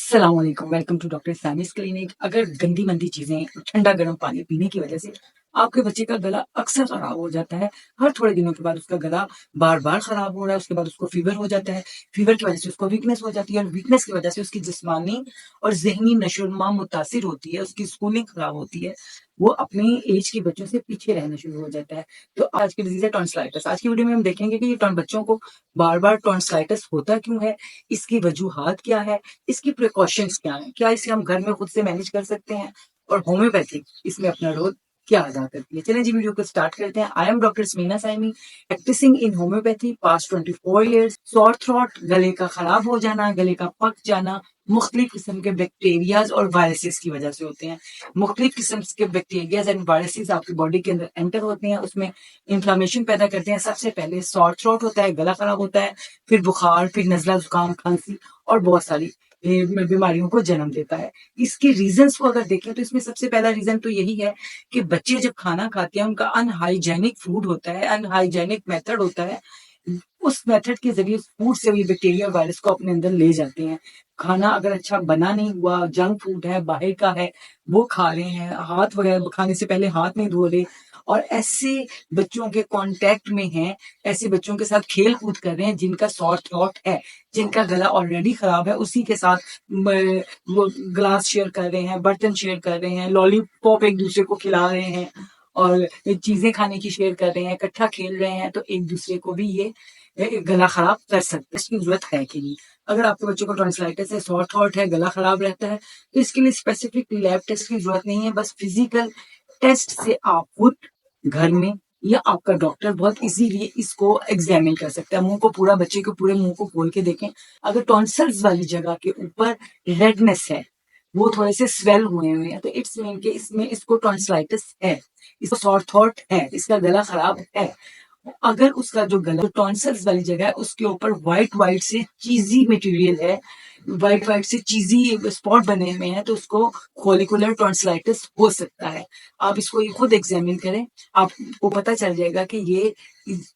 अस्सलामुअलैकुम, welcome to doctor सामिस clinic. अगर गंदी मंदी चीजें, ठंडा गर्म पानी पीने की वजह से आपके बच्चे का गला अक्सर खराब हो जाता है। हर थोड़े दिनों के बाद उसका गला बार बार खराब हो रहा है, उसके बाद उसको फीवर हो जाता है। फीवर की वजह से उसको वीकनेस हो जाती है और वीकनेस की वजह से उसकी जिस्मानी और जहनी नशोनुमा मुतासिर होती है, उसकी स्कूलिंग खराब होती है। वो अपनी एज के बच्चों से पीछे रहना शुरू हो जाता है। तो आज की डिजीज है टॉन्सिलाइटिस। आज की वीडियो में हम देखेंगे कि ये बच्चों को बार बार टॉन्सिलाइटिस होता क्यों है, इसकी वजूहात क्या है, इसकी प्रिकॉशंस क्या है, क्या इसे हम घर में खुद से मैनेज कर सकते हैं और होम्योपैथी इसमें अपना रोल क्या अदा करती है। चलें जी, वीडियो को स्टार्ट करते हैं। I am doctor Smeena Saimi, practising in homoeopathy past 24 years. Sore throat, गले का खराब हो जाना, गले का पक जाना, मुख्तलिफ किस्म के बैक्टीरियाज और वायरसेस की वजह से होते हैं। मुख्तलिफ किस्म के बैक्टीरियाज एंड वायरसेस आपकी बॉडी के अंदर एंटर होते हैं, उसमें इंफ्लामेशन पैदा करते हैं। सबसे पहले सॉर थ्रोट होता है, गला खराब होता है, फिर बुखार, फिर नजला, जुकाम, खांसी और बहुत सारी बीमारियों को जन्म देता है। इसके रीजंस को अगर देखें तो इसमें सबसे पहला रीजन तो यही है कि बच्चे जब खाना खाते हैं उनका अनहाइजेनिक फूड होता है, अनहाइजेनिक मेथड होता है। उस मेथड के जरिए फूड से ये बैक्टीरिया और वायरस को अपने अंदर ले जाते हैं। खाना अगर अच्छा बना नहीं हुआ, जंक फूड है, बाहर का है, वो खा रहे हैं, हाथ वगैरह खाने से पहले हाथ नहीं धो रहे, और ऐसे बच्चों के कांटेक्ट में हैं, ऐसे बच्चों के साथ खेल कूद कर रहे हैं जिनका सॉर थ्रोट है, जिनका गला ऑलरेडी खराब है, उसी के साथ वो ग्लास शेयर कर रहे हैं, बर्तन शेयर कर रहे हैं, लॉलीपॉप एक दूसरे को खिला रहे हैं और चीजें खाने की शेयर कर रहे हैं, इकट्ठा खेल रहे हैं, तो एक दूसरे को भी ये गला खराब कर सकते हैं। इसकी जरूरत है कि नहीं? अगर आपके बच्चों को टॉन्सिलाइटिस है, सॉर थ्रोट है, गला खराब रहता है, तो इसके लिए स्पेसिफिक लैब टेस्ट की जरूरत नहीं है। बस फिजिकल टेस्ट से आप खुद घर में या आपका डॉक्टर बहुत इजीली इसको एग्जामिन कर सकता है। मुंह को पूरा, बच्चे के पूरे मुंह को खोल के देखें। अगर टॉन्सिल्स वाली जगह के ऊपर रेडनेस है, वो थोड़े से स्वेल हुए हुए हैं, तो इट्स मीन के इसमें इसको टॉन्सिलाइटिस है, इसको सॉर थ्रोट है, इसका गला खराब है। अगर उसका जो गला, जो टॉन्सिल्स वाली जगह है, उसके ऊपर व्हाइट व्हाइट से चीजी मटेरियल है, व्हाइट व्हाइट से चीजी स्पॉट बने हुए हैं, तो उसको फॉलिकुलर टॉन्सिलाइटिस हो सकता है। आप इसको ये खुद एग्जामिन करें, आपको पता चल जाएगा कि ये।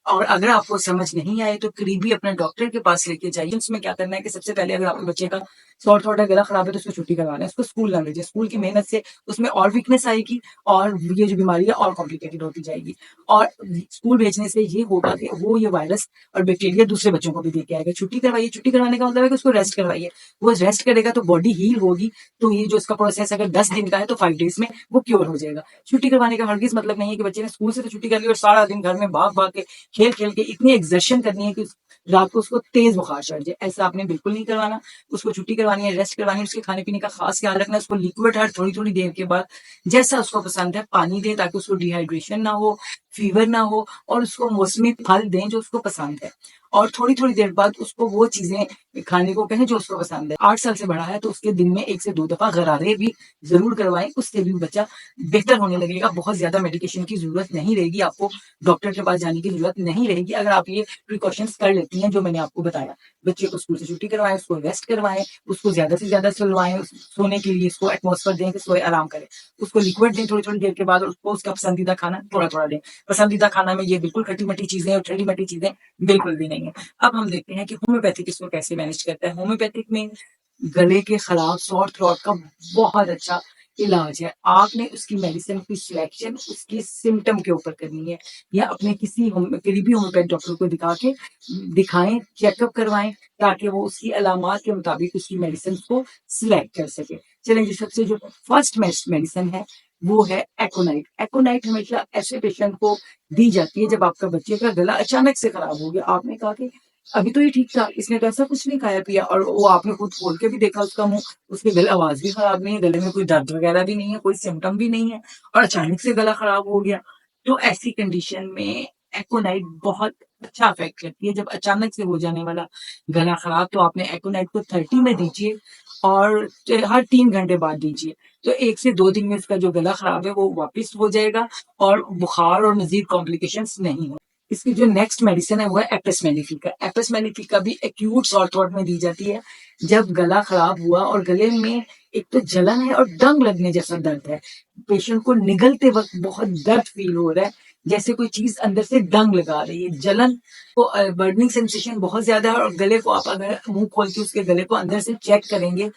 और अगर आपको समझ नहीं आए तो करीबी अपने डॉक्टर के पास लेके जाइए। उसमें क्या करना है कि सबसे पहले अगर आपके बच्चे का सॉर थ्रोट है, गला खराब है, तो उसको छुट्टी करवाना है, उसको स्कूल ना भेजिए। स्कूल की मेहनत से उसमें और वीकनेस आएगी और ये जो बीमारी है और कॉम्प्लिकेटेड होती जाएगी। और स्कूल भेजने से ये होगा कि वो ये वायरस और बैक्टीरिया दूसरे बच्चों को भी दे के आएगा। छुट्टी करवाइए, छुट्टी करवाने का मतलब है कि उसको रेस्ट करवाइए। वो रेस्ट करेगा तो बॉडी हील होगी, तो ये जो इसका प्रोसेस अगर 10 दिन का है तो 5 डेज में वो क्योर हो जाएगा। छुट्टी करवाने का हरगिज मतलब नहीं है कि बच्चे ने स्कूल से तो छुट्टी कर ली और सारा दिन घर में भाग भाग के खेल खेल के इतनी एग्जर्शन करनी है कि रात को उसको तेज बुखार चढ़ जाए। ऐसा आपने बिल्कुल नहीं करवाना। उसको छुट्टी करवानी है, रेस्ट करवानी है, उसके खाने पीने का खास ख्याल रखना है। उसको लिक्विड हर थोड़ी थोड़ी देर के बाद जैसा उसको पसंद है पानी दें, ताकि उसको डिहाइड्रेशन ना हो, फीवर ना हो, और उसको मौसमी फल दें जो उसको पसंद है। और थोड़ी थोड़ी देर बाद उसको वो चीजें खाने को कहें जो उसको पसंद है। 8 साल से बड़ा है तो उसके दिन में 1 से 2 दफा गरारे भी जरूर करवाएं, उससे भी बच्चा बेहतर होने लगेगा। बहुत ज्यादा मेडिकेशन की जरूरत नहीं रहेगी, आपको डॉक्टर के पास जाने की जरूरत नहीं रहेगी अगर आप ये प्रिकॉशंस कर लेती हैं जो मैंने आपको बताया। बच्चे को स्कूल से छुट्टी करवाएं, उसको रेस्ट करवाएं, उसको ज्यादा से ज्यादा सुलवाएं, सोने के लिए इसको एटमॉस्फेयर दें कि सोए, आराम करे। उसको लिक्विड दें थोड़ी थोड़ी देर के बाद, और उसको उसका पसंदीदा खाना थोड़ा थोड़ा दें। पसंदीदा खाना में ये बिल्कुल खट्टी मट्टी चीजें और ठंडी मट्टी चीजें बिल्कुल भी नहीं है। अब हम देखते हैं कि होम्योपैथिक इसको कैसे मैनेज करता है। होम्योपैथिक में गले के खराब सॉर थ्रोट का बहुत अच्छा इलाज है। आपने उसकी मेडिसिन की सिलेक्शन उसकी सिम्टम के ऊपर करनी है, या अपने किसी करीबी होम्योपैथ डॉक्टर को दिखाएं, चेकअप करवाएं, ताकि वो उसकी अलामात के मुताबिक उसकी मेडिसिन को सिलेक्ट कर सके। चलें जी, सबसे जो फर्स्ट मेडिसिन है वो है एकोनाइट। एकोनाइट हमेशा ऐसे पेशेंट को दी जाती है जब आपका बच्चे का गला अचानक से खराब हो गया। आपने कहा कि अभी तो ये ठीक था, इसने तो ऐसा कुछ नहीं खाया पिया, और वो आपने खुद खोल के भी देखा उसका मुंह, उसके गले आवाज भी खराब नहीं है, गले में कोई दर्द वगैरह भी नहीं है, कोई सिम्टम भी नहीं है, और अचानक से गला खराब हो गया। तो ऐसी कंडीशन में एकोनाइट बहुत अच्छा इफेक्ट करती है। जब अचानक से हो जाने वाला गला खराब, तो आपने एकोनाइट को 30 में दीजिए और हर 3 घंटे बाद दीजिए। तो 1 से 2 दिन में उसका जो गला खराब है वो वापस हो जाएगा और बुखार और मजीद कॉम्प्लिकेशंस नहीं हो। इसकी जो नेक्स्ट मेडिसिन है वो है एपिस मेलिफिका। एपिस मेलिफिका भी एक्यूट सॉर थ्रोट में दी जाती है। जब गला खराब हुआ और गले में एक तो जलन है और दंग लगने जैसा दर्द है, पेशेंट को निगलते वक्त बहुत दर्द फील हो रहा है, जैसे कोई चीज अंदर से दंग लगा रही है, जलन को, बर्निंग सेंसेशन बहुत ज्यादा है, और गले को आप अगर मुंह खोल के उसके गले को अंदर से चेक करेंगे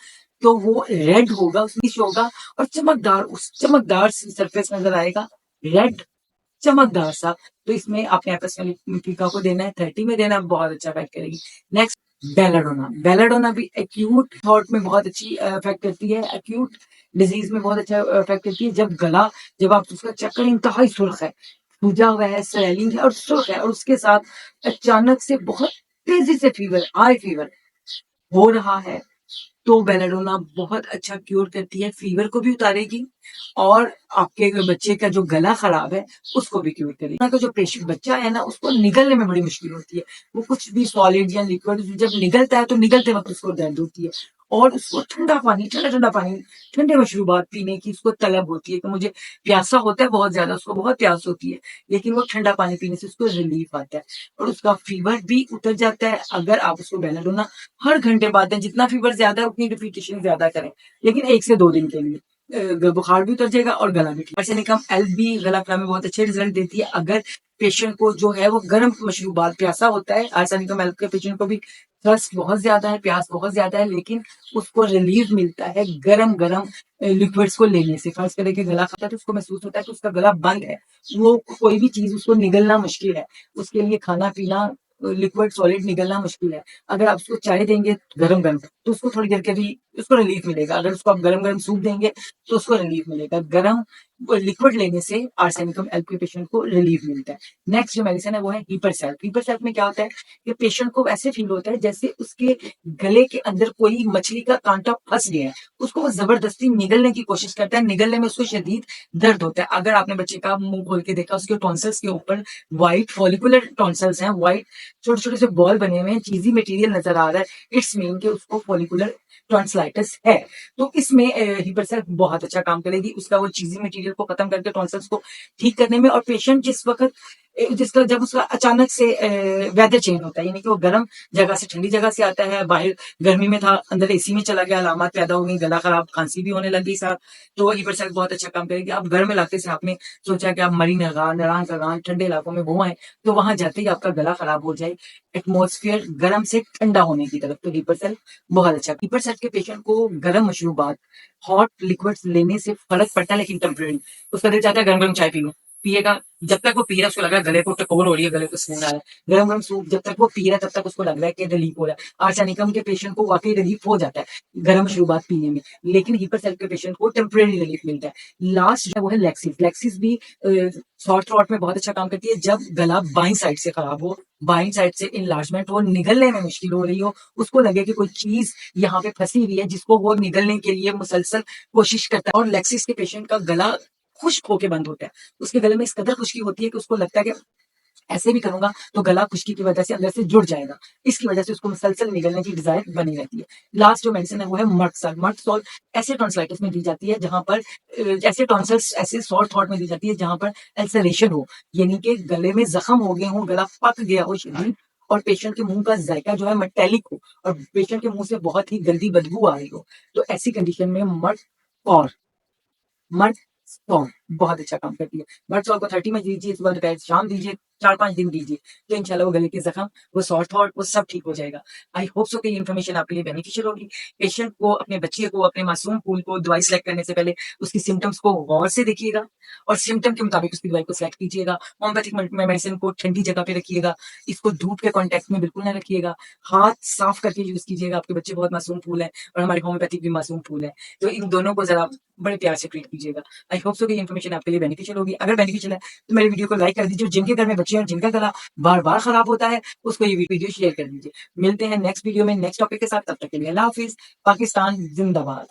तो वो रेड होगा, उसमें होगा और चमकदार, उस चमकदार सरफेस नजर आएगा, रेड चमकदार सा। तो इसमें आपने एप्पस वाली टीका को देना है, 30 में देना, बहुत अच्छा इफेक्ट करेगी। Next, belladonna. बेलाडोना भी एक्यूट थॉट में बहुत अच्छी इफेक्ट करती है, एक्यूट डिजीज में बहुत अच्छा इफेक्ट करती है। जब आप उसका चक्कर इंतहाई सुर्ख है, सूजा हुआ है, स्वेलिंग है और सुर्ख है, और उसके साथ अचानक से बहुत तेजी से फीवर, हाई फीवर हो रहा है, तो बेलाडोना बहुत अच्छा क्योर करती है, फीवर को भी उतारेगी और आपके बच्चे का जो गला खराब है उसको भी क्योर करेगी। का जो पेशेंट बच्चा है ना, उसको निगलने में बड़ी मुश्किल होती है, वो कुछ भी सॉलिड या लिक्विड जब निगलता है तो निगलते वक्त उसको दर्द होती है, और उसको ठंडा पानी, ठंडा ठंडा पानी, ठंडे मशरूबात पीने की उसको तलब होती है कि मुझे प्यासा होता है बहुत ज्यादा, उसको बहुत प्यास होती है, लेकिन वो ठंडा पानी पीने से उसको रिलीफ आता है और उसका फीवर भी उतर जाता है। अगर आप उसको बेलाडोना हर घंटे बाद दें, जितना फीवर ज्यादा है उतनी रिपीटेशन ज्यादा करें, लेकिन 1 से 2 दिन के लिए, बुखार भी उतर जाएगा और गला भी ठीक। आर्सेनिकम एल्ब भी गला खराब में बहुत अच्छे रिजल्ट देती है। अगर पेशेंट को जो है वो गर्म मशरूबात, प्यासा होता है, आर्सेनिकम एल्ब के पेशेंट को भी थर्स्ट बहुत ज्यादा है, प्यास बहुत ज्यादा है, लेकिन उसको रिलीफ मिलता है गरम गरम लिक्विड्स को लेने से। फर्स्ट करें कि गला खाता है तो उसको महसूस होता है कि उसका गला बंद है, वो कोई भी चीज उसको निगलना मुश्किल है, उसके लिए खाना पीना, लिक्विड सॉलिड निगलना मुश्किल है। अगर आप उसको चाय देंगे गरम गरम तो उसको थोड़ी देर के भी उसको रिलीफ मिलेगा, अगर उसको आप गरम गरम सूप देंगे तो उसको रिलीफ मिलेगा। गरम लिक्विड लेने से आर्सेनिकम एल्ब के पेशेंट को रिलीफ मिलता है। नेक्स्ट जो मेडिसिन है वो है हीपरसेल्फ। हीपरसेल्फ में क्या होता है कि पेशेंट को ऐसे फील होता है जैसे उसके गले के अंदर कोई मछली का कांटा फंस गया है, उसको वो जबरदस्ती निगलने की कोशिश करता है, निगलने में उसको शदीद दर्द होता है। अगर आपने बच्चे का मुंह खोल के देखा, उसके टॉन्सिल्स के ऊपर व्हाइट फॉलिकुलर टॉन्सिल्स हैं, व्हाइट छोटे छोटे से बॉल बने हुए हैं, चीजी मटेरियल नजर आ रहा है, इट्स मीन कि उसको फॉलिकुलर टॉन्सिलाइटिस है। तो इसमें हीपरसेल्फ बहुत अच्छा काम करेगी, उसका वो चीजी मटेरियल को खत्म करके टॉन्सिल्स को ठीक करने में। और पेशेंट जिसका जब उसका अचानक से वेदर चेंज होता है, यानी कि वो गर्म जगह से ठंडी जगह से आता है, बाहर गर्मी में था, अंदर एसी में चला गया, अलामत पैदा हो गई, गला खराब, खांसी भी होने लगी साथ, तो हीपरसेल्फ बहुत अच्छा काम करेगी। आप गर्म इलाके से आपने सोचा कि आप मरी नगान, नरान कगान, ठंडे इलाकों में वो आए, तो वहां जाते ही आपका गला खराब हो जाए, एटमोसफियर गर्म से ठंडा होने की तरफ, तो हीपरसेल्फ बहुत अच्छा। हीपरसेल्फ के पेशेंट को गर्म मशरूबात, हॉट लिक्विड्स लेने से फर्क पड़ता है, लेकिन टेम्परेरी। उसका दिल चाहता है गर्म गर्म चाय पी लो, पिएगा, जब तक वो पी रहा है उसको लग रहा है गले को टकोर हो रही है, गले को सुकून आ रहा है, गरम गरम सूप जब तक वो पी रहा है तब तक उसको लग रहा है कि रिलीफ हो रहा है। आर्सेनिकम के पेशेंट को वाकई रिलीफ हो जाता है गर्म मशरूबात पीने में, लेकिन हीपरसेल्फ के पेशेंट को टेम्परेरी रिलीफ मिलता है। लास्ट जो है वो है लेक्सिस। लेक्सिस भी सॉर थ्रॉट में बहुत अच्छा काम करती है। जब गला बाईं साइड से खराब हो, बाईं साइड से इनलार्जमेंट हो, निगलने में मुश्किल हो रही हो, उसको लगे कि कोई चीज यहाँ पे फंसी हुई है जिसको वो निगलने के लिए मुसलसल कोशिश करता है, और लेक्सिस के पेशेंट का गला खुश्क होके बंद होता है, उसके गले में इस कदर खुश्की होती है कि उसको लगता है कि ऐसे भी करूंगा तो गला खुश्की की वजह से अंदर से जुड़ जाएगा, इसकी वजह से उसको मुसलसल निगलने की डिजायर बनी रहती है। लास्ट जो मेडिसिन है वो है मर्ट साल्ट। मर्ट सॉल्ट ऐसे टॉन्सिलाइटिस में दी जाती है जहां पर ऐसे टॉन्सिल्स, ऐसे सॉर थ्रॉट में दी जाती है जहां पर अल्सरेशन हो, यानी कि गले में जख्म हो गए हो, गला पक गया हो शदीद, और पेशेंट के मुंह का जायका जो है मेटेलिक हो, और पेशेंट के मुंह से बहुत ही गंदी बदबू आ रही हो, तो ऐसी कंडीशन में और मर्द सॉल्ट बहुत अच्छा काम करती है। मर्द सॉल्ट को 30 में दीजिए, सुबह दोपहर शाम दीजिए, 4-5 दिन दीजिए, तो इंशाल्लाह वो गले के जख्म, वो सॉर थ्रॉट, वो सब ठीक हो जाएगा। आई होप सो कि ये इन्फॉर्मेशन आपके लिए बेनिफिशियल होगी। पेशेंट को, अपने बच्चे को, अपने मासूम फूल को दवाई सेलेक्ट करने से पहले उसकी सिम्टम्स को गौर से देखिएगा और सिम्टम के मुताबिक उसकी दवाई को सेलेक्ट कीजिएगा। होम्योपैथिक मेडिसिन को ठंडी जगह पे रखिएगा, इसको धूप के कॉन्टेक्ट में बिल्कुल ना रखिएगा, हाथ साफ करके यूज कीजिएगा। आपके बच्चे बहुत मासूम फूल है और हमारे होम्योपैथिक भी मासूम फूल है, तो इन दोनों को जरा बड़े प्यार से ट्रीट कीजिएगा। आई होप सो कि इन्फॉर्मेशन आपके लिए बेनिफिशियल होगी। अगर बेनिफिशियल है तो मेरे वीडियो को लाइक कर दीजिए, जिनके घर में बच्चे हैं और जिनका गला बार बार खराब होता है उसको ये वीडियो शेयर कर दीजिए। मिलते हैं नेक्स्ट वीडियो में नेक्स्ट टॉपिक के साथ, तब तक के लिए अल्लाह हाफिज। पाकिस्तान जिंदाबाद।